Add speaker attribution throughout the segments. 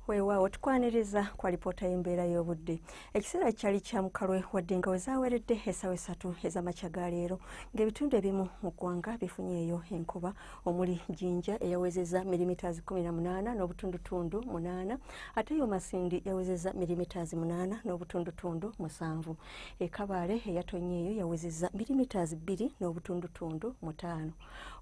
Speaker 1: Weewaawo tukwaniriza kwa lipoota y'embeera y'obudde. Ekiseera kyali kya mukalwe wadde nga we zaaweredde essaawa 3 ez'amakya ga leero ng'ebitundu ebimu mu ggwanga bifunyeeyo enkuba omuli Jinja eyawezezza milimitazi 18 n'obutundutundu 8 ate yo Masindi yawezezza milimitazi 8 n'obutundutundu 7. E Kabale eyatonyeeyo yawezezza milimitazi 2 n'obutundutundu 5.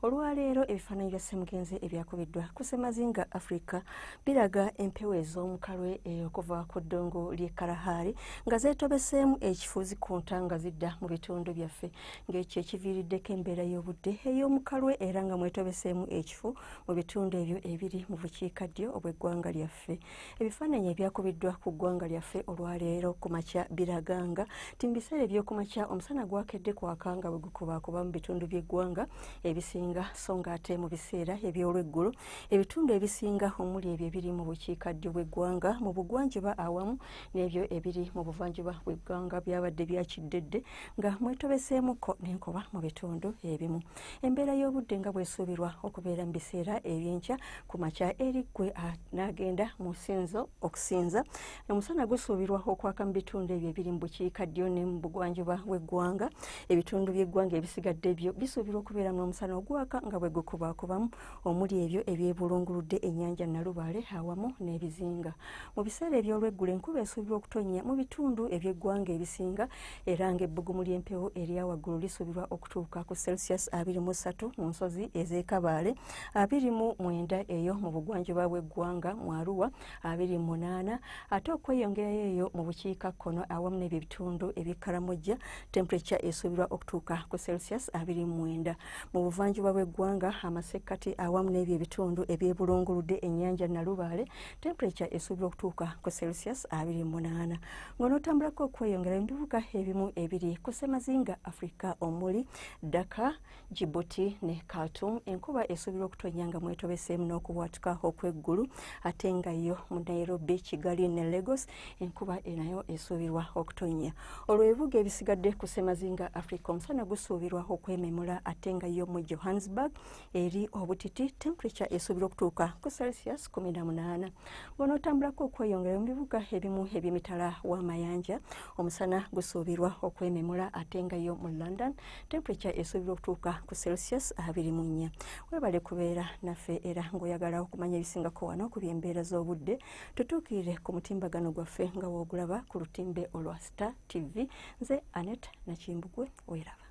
Speaker 1: Olwaleero ebifaananyi bya ssemugenzi ebyakubiddwa ku Ssemazinga Africa biraga empewo ez'omukalwe okuva ku ddongo ly'e Kalahari nga zeetobeseemu ekifuzi ku ntanga zidda mu bitundu byaffe ng'ekyo ekiviiriddeko embeera y'obudde ey'omukalwe era nga mwetobeseemu ekifu mu bitundu ebyo ebiri mu bukiikaddyo obw'eggwanga lyaffe. Ebifaananyi ebyakubiddwa ku ggwanga lyaffe olwaleero ku makya biraga nga ti mu biseera eby'okumakya omusana gwakedde kwaka nga bwe gukubaakuba mu bitundu by'eggwanga ebisinga so ng'ate mu biseera eby'olweggulo ebitundu ebisinga omuli ebyo ebiri mu bukiikaddyo bw'eggwanga mu bugwanjuba awamu n'ebyo ebiri mu buvanjuba bw'eggwanga byabadde byakiddedde nga mwetobeseemuko n'enkuba mu bitundu ebimu. Embeera y'obudde nga bw'esuubirwa okubeera mu biseera eby'enkya ku makya eri ggwe n'agenda mu ssinzo okusinza omusana gusuubirwa okwaka mu bitundu ebyo ebiri mu bukiikaddyo ne mu bugwanjuba bw'eggwanga. Ebitundu by'eggwanga ebisigadde byo bisuubirwa okubeera n'omusana ogwaka nga bwe gukubaakubamu omuli ebyo ebyebulunguludde ennyanja Nalubaale awamu n'ebizinga. Mu biseera eby'olweggulo enkuba esuubirwa okutonnya mu bitundu eby'eggwanga ebisinga era ng'ebbugumu ly'empewo erya waggulu lisuubirwa okutuuka ku Celsius 23 mu nsozi ez'e Kabale, 29 eyo mu bugwanjuba bw'eggwanga mu Arua, 28 ate okweyongerayo eyo mu bukiikakkono awamu n'ebyo ebitundu eby'e Karamoja temperature esuubirwa okutuuka ku Celsius 29. Mu buvanjuba bw'eggwanga amasekkati awamu n'ebyo ebitundu ebyebulunguludde ennyanja Nalubaale temperature esuubirwa okutuuka ku Celsius 28. Ng'onootambulako okweyongera mu bibuga ebimu ebiri ku Ssemazinga Africa omuli Dakar, Djibouti ne Khartoum enkuba esuubirwa okutonnya nga mwetobeseemu n'okubwatuka okw'eggulu ate nga yo mu Nairobi, Kigali ne Lagos enkuba nayo esuubirwa okutonnya. Olwo ebibuga ebisigadde ku Ssemazinga Africa omusana gusuubirwa okwememula ate nga yo mu Johannesburg eri obutiti temperature esuubirwa okutuuka ku Celsius 18. Ng'onootambulako okweyongera mu bibuga ebimu eby'emitala w'amayanja omusana gusuubirwa okwememula ate nga yo mu London temperature esuubirwa okutuuka ku Celsius 24. Weebale kubeera naffe era ng'oyagala okumanya ebisingako wano ku by'embeera z'obudde tutuukirire ku mutimbagano gwaffe nga woogulaba ku lutimbe olwa Star TV. Nze Annette Nakimbugwe, weeraba.